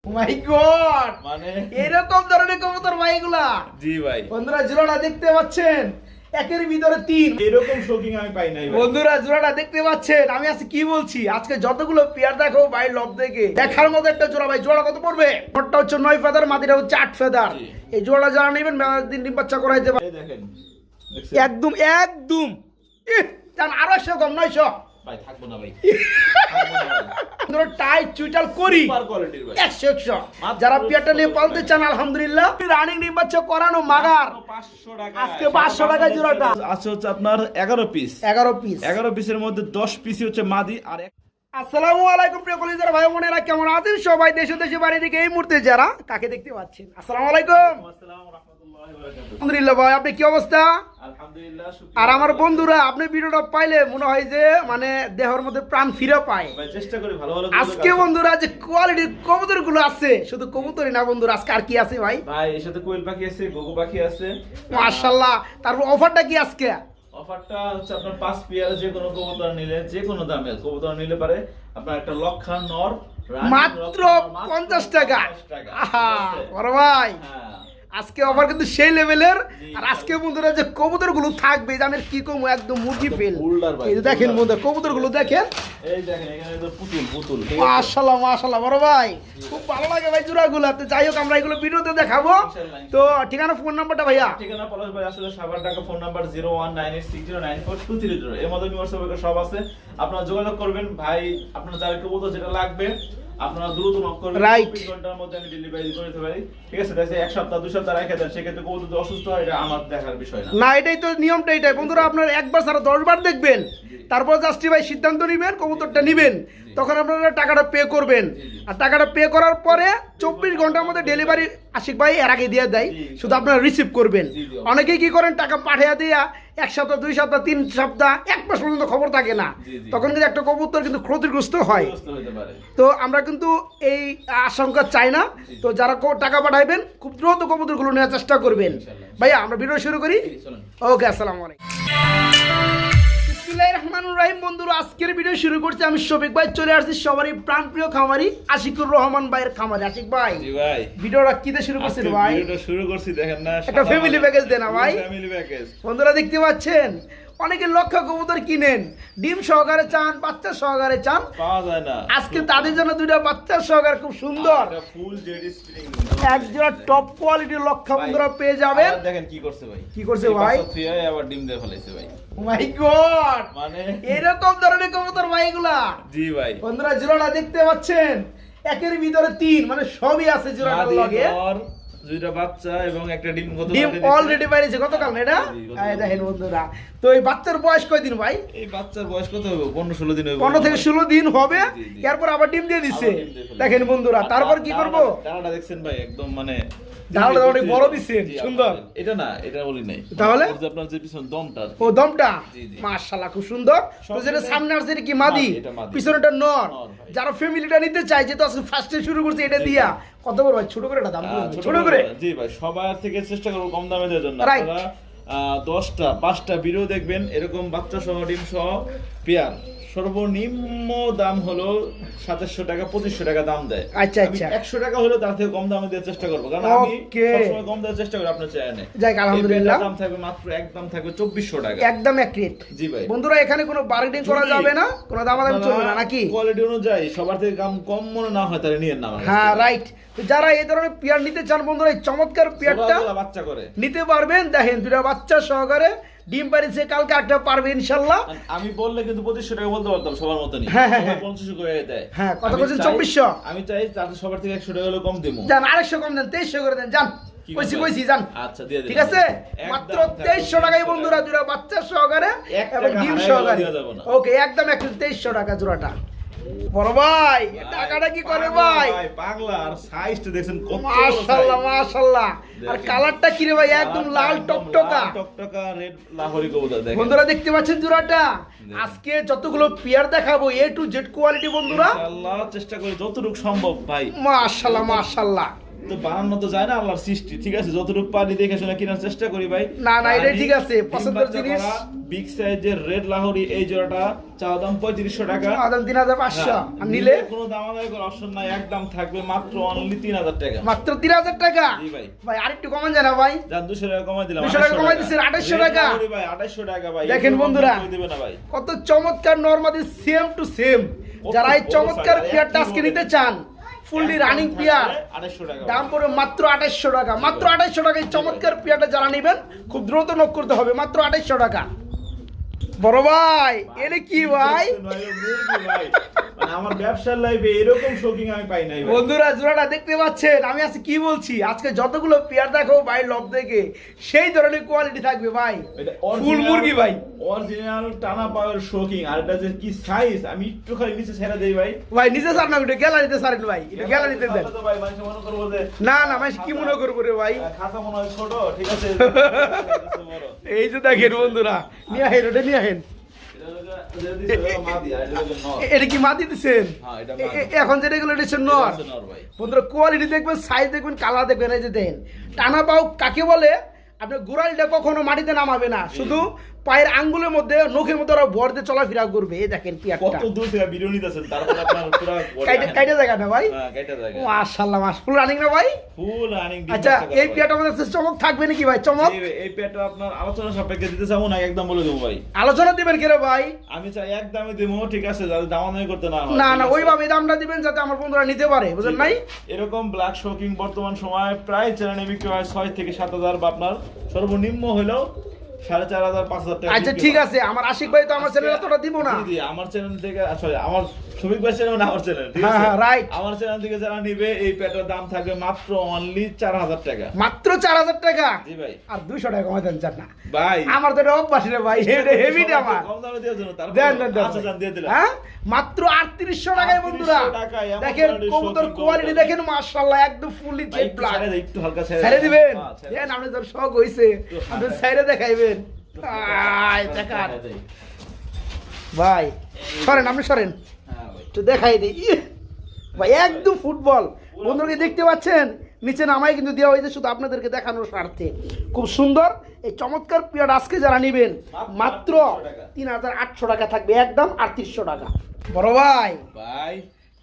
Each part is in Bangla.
মাই গড, মানে এরকম ধরনের কবুতর ভাই এগুলা। জি ভাই, বন্ধুরা জোড়াটা দেখতে পাচ্ছেন, একের ভিতরে তিন। এরকম শোকিং আমি পাই নাই ভাই। বন্ধুরা জোড়াটা দেখতে পাচ্ছেন, আমি আজকে কি বলছি, আজকে যতগুলো পেয়ার দেখো ভাই লব দেখে দেখার মতো একটা জোড়া। ভাই জোড়া কত পড়বে? ঠোঁটটা হচ্ছে 9 ফেদার, মাটিটা হচ্ছে 8 ফেদার। জি। এই জোড়া যারা নেবেন দিন ডিম বাচ্চা করাইতে পারে এই দেখেন, দেখছেন? একদম একদম। জান আরো 100 কম 900 ভাই থাকবো না ভাই। ধরো টাইট চুইটাল করি সুপার কোয়ালিটির ভাই। 100 যারা পেয়ারটা নিয়ে পালতে চান আলহামদুলিল্লাহ। রানিং ডিম বাচ্চা করানো মাগার 500 টাকা। আজকে 500 টাকায় জোড়াটা। আছে হচ্ছে আপনার 11 পিস। 11 পিস। 11 পিসের মধ্যে 10 পিসই হচ্ছে মাদি আর আসসালামু আলাইকুম প্রিয় কলিজার ভাই বোনেরা, কেমন আছেন সবাই? দেশে দেশে বাড়ি থেকে এই মুহূর্তে যারা কাকে দেখতে পাচ্ছেন, আসসালামু আলাইকুম। আসসালামু রাহমাতুল্লাহি ওয়া বারাকাতুহু। আলহামদুলিল্লাহ ভাই, আপনি কি অবস্থা? আলহামদুলিল্লাহ, শুকরিয়া। আর আমার বন্ধুরা আপনি ভিডিওটা পাইলে মনে হয় যে মানে দেহের মধ্যে প্রাণ ফিরে পায়। ভাই চেষ্টা করি ভালো ভালো আজকে বন্ধুরা যে কোয়ালিটির কবুতর গুলো আছে, শুধু কবুতরই না বন্ধুরা, আজকে আর কি আছে ভাই? ভাই এর সাথে কোয়েল পাখি আছে, ঘুঘু পাখি আছে। মাশাআল্লাহ। তারপর অফারটা কি আজকে? অফারটা হচ্ছে আপনার 5 পেয়ার যে কোনো কবুতর নিলে, যে কোনো দামে কবুতর নিলে পারে আপনার একটা লক্ষা নর মাত্র 50 টাকা। আহা বড় ভাই, হ্যাঁ আজকে অফার কিন্তু সেই লেভেলের। জি, আর আজকে বন্ধুরা যে কবুতর গুলো থাকবে জানেন কি কম, একদম মুরগি ফেল। বুলডার ভাই, এই যে দেখেন বন্ধুরা কবুতর গুলো দেখেন, এই দেখেন এখানে তো পুতুল পুতুল। মাশাআল্লাহ মাশাআল্লাহ বড় ভাই, খুব ভালো লাগে ভাই জোড়াগুলো। তো যাই হোক আমরা এগুলো ভিডিওতে দেখাবো। তো ঠিকানা ফোন নাম্বারটা ভাইয়া? ঠিকানা পলাশ ভাই আসলে সাভার ঢাকা, ফোন নাম্বার 01986094230। এর মধ্যে হোয়াটসঅ্যাপে সব আছে, আপনারা যোগাযোগ করবেন। ভাই আপনার যার কবুতর যেটা লাগবে আপনারা দ্রুত নক করবেন। Right. 24 ঘন্টার মধ্যে আমি ডেলিভারি করে দিতে পারি। ঠিক আছে, তাই 1 সপ্তাহ 2 সপ্তাহ রেখে দেন, সেক্ষেত্রে কবুতর যদি অসুস্থ হয় এটা আমার দেখার বিষয় না। না এটাই তো নিয়মটা, এটাই বন্ধুরা। আপনারা একবার ছাড়া 10 বার দেখবেন, তারপর জাস্টিফাই সিদ্ধান্ত নেবেন, কবুতরটা নেবেন, তখন আপনারা টাকাটা পে করবেন। আর টাকাটা পে করার পরে 24 ঘন্টার মধ্যে ডেলিভারি আশিক ভাই এর আগে দিয়ে দেয়, শুধু আপনারা রিসিভ করবেন। অনেকেই কি করেন, টাকা পাঠিয়ে দিয়া 1 সপ্তাহ 2 সপ্তাহ 3 সপ্তাহ 1 মাস পর্যন্ত খবর থাকে না, তখন কিন্তু একটা কবুতর কিন্তু ক্ষতিগ্রস্ত হয়। অসুস্থ হতে পারে। তো আমরা কিন্তু এই আশঙ্কা চাই না। তো যারা টাকা পাঠাইবেন খুব দ্রুত কবুতরগুলো নেওয়ার চেষ্টা করবেন। ভাইয়া আমরা ভিডিও শুরু করি। চলুন। ওকে, আসসালামু আলাইকুম। বিসমিল্লাহির রহমানির রহিম। বন্ধুরা আজকের ভিডিও শুরু করছি আমি শফিক ভাই, চলে আসছি সবারই প্রাণপ্রিয় খামারি আশিকুর রহমান ভাইয়ের খামারি। আশিক ভাই জি ভাই, ভিডিওটা কি দিয়ে শুরু করছেন আজকে ভাই? ভিডিওটা শুরু করছি দেখেন না, একটা ফ্যামিলি প্যাকেজ দেন না ভাই। Family package. বন্ধুরা দেখতে পাচ্ছেন, অনেকে লক্ষ কবুতর কিনেন, ডিম সহকারে চান, বাচ্চা সহকারে চান। পাওয়া যায় না। আজকে তাদের জন্য দুইটা বাচ্চা সহকারে খুব সুন্দর এটা ফুল জেড স্প্রিং। একজোড়া টপ কোয়ালিটির লক্ষা বন্ধুরা পেয়ে যাবেন। আবার দেখেন কি করছে ভাই, কি করছে ভাই? এই বাচ্চা থুয়ে আবার ডিম দিয়ে ফেলাইছে ভাই। মাই গড, মানে এরকম ধরনের কবুতর ভাই এগুলা। জি ভাই, বন্ধুরা জোড়াটা দেখতে পাচ্ছেন, একের ভিতরে তিন, মানে সবই আছে জোড়াটার মাদি, লগে। নর, দুইটা বাচ্চা এবং একটা ডিম। ডিম অলরেডি বাইরেছে গতকাল না এটা? জি, গতকাল। এই দেখেন বন্ধুরা, তো এই বাচ্চার বয়স কয়দিন ভাই? এই বাচ্চার বয়স কত হবে? 15-16 দিন হবে। 15 থেকে 16 দিন হবে। জি, জি। এরপর আবার ডিম দিয়ে দিচ্ছে। আবার ডিম দিয়ে ফেলবে। দেখেন বন্ধুরা, তারপর কি করব? ডালাটা দেখছেন ভাই, একদম মানে ডালাটা অনেক বড় দিছেন, জি, সুন্দর। এটা না, এটা বলি নাই। তাহলে? ওই যে আপনার যে পিছন দমটা। ও দমটা জি, জি। মাশাআল্লাহ খুব সুন্দর। তো যেটা মিলে- সামনে আছে এটা কি মাদি, মাদি, এটা মাদি। পিছনেটা নর। নর ভাই। যারা ফ্যামিলিটা নিতে চায়, যেহেতু আজকে ফার্স্টে শুরু করছে এটা দিয়া, কত বড় ভাই? ছোট করে এটা দাম বলুন। ছোট করে জি ভাই, সবার থেকে চেষ্টা করবো কম দামে দেওয়ার জন্য। Right. আপনারা 10টা 5টা ভিডিও দেখবেন, এরকম বাচ্চা সহ ডিম সহ পেয়ার সর্বনিম্ন দাম হলো 2700 টাকা 2500 টাকা দাম দেয়। আচ্ছা, আমি আচ্ছা। 100 টাকা হলেও তার থেকে কম দামে দেওয়ার চেষ্টা করবো, কারণ আমি Okay. সবসময় কম দেওয়ার চেষ্টা করি আপনার চ্যানেলে। যাক, আলহামদুলিল্লাহ। দাম থাকবে মাত্র একদম থাকবে 2400 টাকা। একদম অ্যাকুরেট। জি ভাই। বন্ধুরা এখানে কোনো বার্গেনিং করা যদি যাবে না, কোনো দামাদামি চলবে না নাকি? কোয়ালিটি অনুযায়ী সবার থেকে দাম কম মনে না হয় তাহলে নিয়ে না আমার কাছ হ্যাঁ থেকে। রাইট। তো যারা এই ধরনের পেয়ার নিতে চান বন্ধুরা, এই চমৎকার পেয়ারটা ছোটবেলা বাচ্চা করে। নিতে পারবেন। দেখেন দুটা বাচ্চা সহকারে ডিম পারিছে, কালকে একটা পারবে ইনশাল্লাহ। আমি বললে কিন্তু 2500 টাকা বলতে পারতাম সবার মতনই। হ্যাঁ, হ্যাঁ, সবাই হ্যাঁ। 2500 করে দেয়। হ্যাঁ, কত আমি করছেন? চাই- 2400? আমি চাই তাদের সবার থেকে 100 টাকা হলেও কম দেবো। যান 250 কম দেন, 2300 করে দেন। যান কি কইছি করবেন? কইছি যান। আচ্ছা দিয়ে দিলাম। ঠিক আছে, একদম মাত্র থাকবে 2300 টাকায় 2300 বন্ধুরা দুটা বাচ্চা সহকারে এক এবং টাকা ডিম হারাই সহকারে। দেওয়া যাবে না। ওকে, একদম 2300 টাকা জোড়াটা। বড় ভাই টাকাটা কি করে ভাই? পাগলা, আর সাইজটা দেখছেন কত বড় মাশাআল্লাহ size। মাশাআল্লাহ। আর দেখেন। কালারটা কি রে ভাই? একদম লাল টকটকা। লাল টকটকা রেড লাহোরি কবুতর দেখেন। বন্ধুরা দেখতে পাচ্ছেন জোড়াটা। আজকে যতগুলো পেয়ার দেখাবো A to Z কোয়ালিটি বন্ধুরা। ইনশাআল্লাহ চেষ্টা করি যতটুকু সম্ভব ভাই। মাশাআল্লাহ মাশাআল্লাহ। তো বানানো তো যায় না, আল্লাহর সৃষ্টি, ঠিক আছে, যতটুকু পারি দেখে শুনে কেনার চেষ্টা করি ভাই। না, এটাই ঠিক আছে, পছন্দের জিনিস। বিগ সাইজের রেড লাহোরি এই জোড়াটা চাওয়া দাম 3500 টাকা, দাম 3500, আর হ্যাঁ, নিলে কোনো দামাদামি করার অপশন নাই, একদম থাকবে মাত্র অনলি 3000 টাকা। মাত্র 3000 টাকা? জি ভাই। ভাই আরেকটু কমান যায় না ভাই? যান 200 টাকা কমাই দিলাম। 200 টাকা কমাই দিছেন, 2800 টাকা ভাই, 2800 টাকা ভাই। দেখেন বন্ধুরা, দিবে না ভাই, কত চমৎকার নরমালি সেম টু সেম। যারা এই চমৎকার পেয়ারটা আজকে নিতে চান, ফুললি রানিং পেয়ার, 2800 টাকা দাম পড়বে মাত্র 2800 টাকা। মাত্র 2800 টাকায় চমৎকার পেয়ারটা যারা নেবেন খুব দ্রুত নক করতে হবে, মাত্র 2800 টাকা। বড় ভাই এটা কি ভাই? ভাই মানে আমার ব্যবসার লাইফে এরকম শোকিং আমি পাই নাই ভাই। বন্ধুরা জোড়াটা দেখতে পাচ্ছেন, আমি আজকে কি বলছি, আজকে যতগুলো পেয়ার দেখো ভাই লব দেখে সেই ধরনের কোয়ালিটি থাকবে ভাই, এটা ফুল মুরগি ভাই, অরিজিনাল টানা পাওয়ার শোকিং। আর এটা যে কি সাইজ, আমি একটু খালি নিচে ছেড়ে দেই ভাই। ভাই নিচে সার না, একটু গ্যালারিতে সারেন ভাই, একটু গ্যালারিতে দেন। তো ভাই মানুষ মনে করবো যে না ভাই কি মনে করবো রে ভাই, খাসা মনে হয় ছোট, ঠিক আছে। এই যে দেখেন বন্ধুরা, নিয়ে আহেন ওটা নিয়ে আহেন। এটা কি মাটি দিচ্ছেন? এখন যেটা এগুলো এটা নর। বন্ধুরা কোয়ালিটি দেখবেন, সাইজ দেখবেন, কালার দেখবেন। এই যে দেন টানা পাও কাকে বলে, আপনার গোড়ালিটা কখনো মাটিতে নামাবে না, শুধু পায়ের আঙ্গুলের মধ্যে নখের মধ্যে ওরা ভর দিয়ে চলাফেরা করবে। এই দেখেন পিয়ারটা কত দূর থেকে ভিডিও নিতেছেন, তারপর আপনার পুরো কাইটা জায়গা না ভাই? হ্যাঁ কাইটা জায়গা। মাশাআল্লাহ, ফুল রানিং না ভাই? Full running. আচ্ছা এই পিয়ারটা আমাদের চমক থাকবে নাকি ভাই? চমক এই পেয়ারটা আপনার আলোচনা সাপেক্ষে দিতে চাবো না, একদম বলে দেবো ভাই। আলোচনা দিবেন কেন ভাই? আমি চাই একদমই দেবো, ঠিক আছে, যাতে দামাদামি করতে না হয়। না ওইভাবে দামটা দিবেন যাতে আমার বন্ধুরা নিতে পারে, বুঝলেন নাই? এরকম ব্ল্যাক শোকিং বর্তমান সময় প্রায় চ্যানেলে বিক্রি হয় 6 থেকে 7000, বা আপনার সর্বনিম্ন হলেও 4500 5000 টাকা। আচ্ছা ঠিক আছে, আমার আশিক ভাই তো আমার চ্যানেলে তোটা দিব না। জি আমার চ্যানেল থেকে, আসলে আমার শফিক ভাই চ্যানেল না, আমার চ্যানেল, ঠিক হ্যাঁ, আছে, হ্যাঁ, right। আমার চ্যানেল থেকে যারা নিবে এই প্যাটার দাম থাকবে মাত্র অনলি 4000 টাকা। মাত্র 4000 টাকা? জি ভাই। আর 200 টাকা কমাই দেন চান না ভাই? আমার তো এটা অভ্যাস রে ভাই, এটা হেভিটা আমার। কম দামে দেওয়ার জন্য তারপর দেন আচ্ছা জান দিয়ে দিলাম। হ্যাঁ মাত্র 3800 টাকায় বন্ধুরা। 3800 টাকায় এমন দেখেন quality কবুতর শৌখিন কোয়ালিটি কবুতর। দেখেন, মাশাআল্লাহ একদম ফুললি ভাই, জেড একটু ব্ল্যাক। ছেড়ে দেই, একটু হালকা ছেড়ে ছেড়ে দিবেন? হ্যাঁ, ছেড়ে দেন আপনি তোর শখ হইছে, আপনি ছেড়ে দেখাইবেন। আয় দেখান ছেড়ে দেই। ভাই, সরেন আপনি সরেন, হ্যাঁ ভাই। একটু দেখাই দিই। ভাই একদম ফুটবল। বন্ধুরা দেখতে পাচ্ছেন, নিচে নামাই কিন্তু দেওয়া হয়েছে শুধু আপনাদেরকে দেখানোর স্বার্থে। খুব সুন্দর এই চমৎকার পেয়ার আজকে যারা নেবেন মাত্র 3800 টাকা থাকবে, একদম 3800 টাকা। বড় ভাই ভাই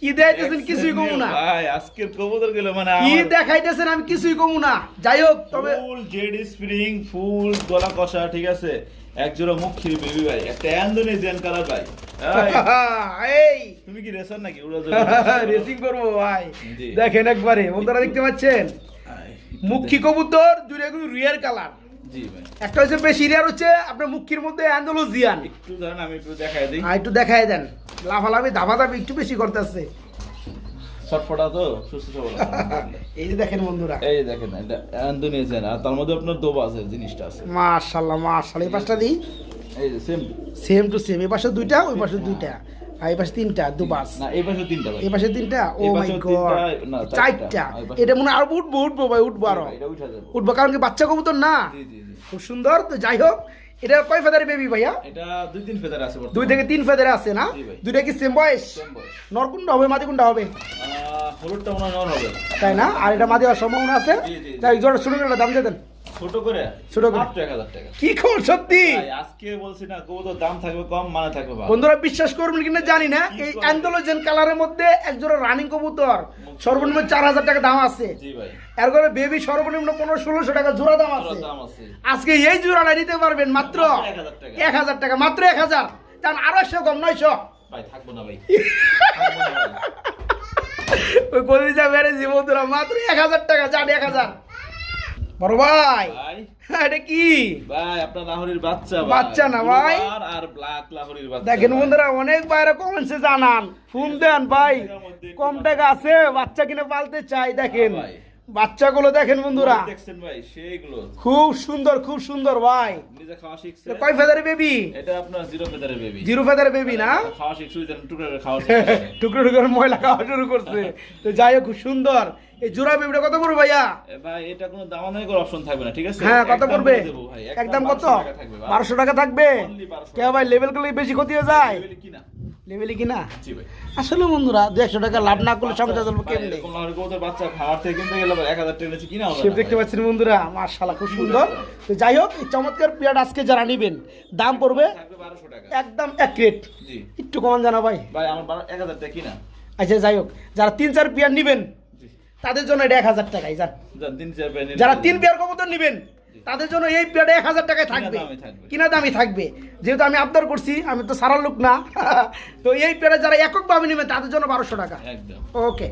কি দেখাইতেছেন? কিছুই কমু না ভাই, আজকের কবুতর গুলো মানে কি আমার দেখাইতেছেন, আমি কিছুই কমু না। যাই হোক তবে ফুল জেড স্প্রিং, ফুল গলা কষা, ঠিক আছে, এক জোড়া মুখের বেবি ভাই, একটা ইন্দোনেশিয়ান কালার ভাই। এই তুমি কি রেসার নাকি উড়া রেসিং করবো ভাই? জি। দেখেন একবারে বন্ধুরা দেখতে পাচ্ছেন, মুখী কবুতর দুটো কিন্তু রিয়ার কালার। জি ভাই। একটা হচ্ছে বেশি রিয়ার, হচ্ছে আপনার মুখীর মধ্যে অ্যান্ডালুসিয়ান। একটু দাঁড়ান, আমি একটু দেখাই দিই। একটু দেখাই দেন, লাফালাফি ধাপাধাপি একটু বেশি করতেছে। ছটফটা তো সুস্থ সবল। এই যে দেখেন বন্ধুরা, এই যে দেখেন, এটা ইন্দোনেশিয়ান, আর তার মধ্যে আপনার দোবা আছে, জিনিসটা আছে। মাশাআল্লাহ মাশাআল্লাহ। এই পাশটা দিই, এই যে সেম সেম টু সেম। এই পাশে দুইটা, ওই পাশে দুইটা, আর এই পাশে তিনটা, দুবাস। না, এই পাশে তিনটা ভাই। এই পাশে তিনটা, ও এই মাই পাশেও গড, তিনটা, না, চারটা। এই পাশে- এটা মনে হয় আরো উঠবো ভাই, উঠবো আরো এটা উঠা যাবে। উঠবো, কারণ কি বাচ্চা কবুতর না, জি জি জি। খুব সুন্দর। তো যাই হোক, এটা কয় ফেদারের বেবি ভাইয়া? এটা 2-3 ফেদার আছে বর্তমানে। 2 থেকে 3 ফেদারে আছে না? জি ভাই। দুইটা কি সেম বয়স? Same বয়স। নর কোনটা হবে, মাদি কোনটা হবে? হলুদটা মনে হয় নর হবে। তাই না? আর এটা মাদি হওয়ার সম্ভাবনা আছে। জি, জি, জি। যাই হোক, জোড়া শুরু করে দাম দিয়ে দেন। ছোট করে? ছোট করে। মাত্র 1000 টাকা। কি খবর সত্যি? ভাই, আজকে বলছি না, কবুতর দাম থাকবে কম, মানে থাকবে ভালো। বন্ধুরা বিশ্বাস করবেন কিনা জানি না, কি এই করে? অ্যান্ডালুসিয়ান কালারের মধ্যে এক জোড়া রানিং কবুতর সর্বনিম্ন 4000 টাকা দাম আছে। জি ভাই। এর করে বেবি সর্বনিম্ন 1500-1600 টাকা জোড়া দাম আছে। জোড়া দাম আছে। আজকে এই জোড়াটা নিতে পারবেন মাত্র 1000 টাকা। 1000 টাকা, মাত্র 1000। জান আরো 100 কম, 900। ভাই থাকবো না ভাই। ওই বলে যা বেড়েছি বন্ধুরা, মাত্র 1000 টাকা, জান 1000। বড় ভাই ভাই, এটা কি ভাই আপনার লাহোরির বাচ্চা ভাই। বাচ্চা না ভাই? ব্লু আর ব্ল্যাক লাহোরির বাচ্চা। দেখেন ভাই। বন্ধুরা, অনেক বাইরে কমেন্টসে জানান, ফোন দেন ভাই, কম টাকা আছে, বাচ্চা কিনে পালতে চাই। দেখেন ভাই। বাচ্চাগুলো দেখেন বন্ধুরা, দেখছেন ভাই, সেইগুলো খুব সুন্দর, খুব সুন্দর ভাই। নিজে খাওয়া শিখছে। কয় ফেদারের বেবি? এটা আপনার 0 ফেদারের বেবি। 0 ফেদারের বেবি না? খাওয়া শিখছে, টুকরো করে খাওয়া শিখছে। টুকরো টুকরো ময়লা খাওয়া শুরু করছে। তো যাই হোক, খুব সুন্দর। এই জোড়া বেবিটা কত পড়বে ভাইয়া? ভাই এটা কোনো দামাদামি করার অপশন থাকবে না, ঠিক আছে? হ্যাঁ, কত একদম পড়বে? বলে দেবো ভাই, একদম কত? 1200 টাকা থাকবে ভাই। 1200 টাকা থাকবে? Only 1200 কে ভাই, লেভেল গুলো বেশি ক্ষতি হয়ে যায়? লেভেলে কি না? লেভেলি কিনা জি ভাই আসলে বন্ধুরা 200 টাকা লাভ না করলে সংসার চলবে ভাই, কেমনে? এরকম লাহোরি কবুতর বাচ্চা খাওয়ার থেকে কিনতে গেলে 1000 টাকা নিচে কিনা হবে শেপ না দেখতে ভাই। পাচ্ছেন বন্ধুরা, মাশাআল্লাহ খুব সুন্দর। তো যাই হোক, এই চমৎকার পেয়ারটা আজকে যারা নেবেন দাম পড়বে থাকবে 1200 টাকা একদম অ্যাকুরেট। জি একটু কমান জানা ভাই। ভাই আমার 1000 টাকা কিনা আচ্ছা যাই হোক, যারা 3-4 পেয়ার নেবেন জি তাদের জন্য এটা 1000 টাকাই যান। যান 3-4 পেয়ে নিলে যারা 3 পেয়ার কবুতর নেবেন তাদের জন্য এই পেয়ারটা 1000 টাকায় থাকবে, দামে থাকবে। কিনা দামি থাকবে। যেহেতু আমি আবদার করছি, আমি তো সারার লোক না তো এই পেয়ারে যারা এককভাবে নেবেন তাদের জন্য 1200 টাকা। একদম ওকে।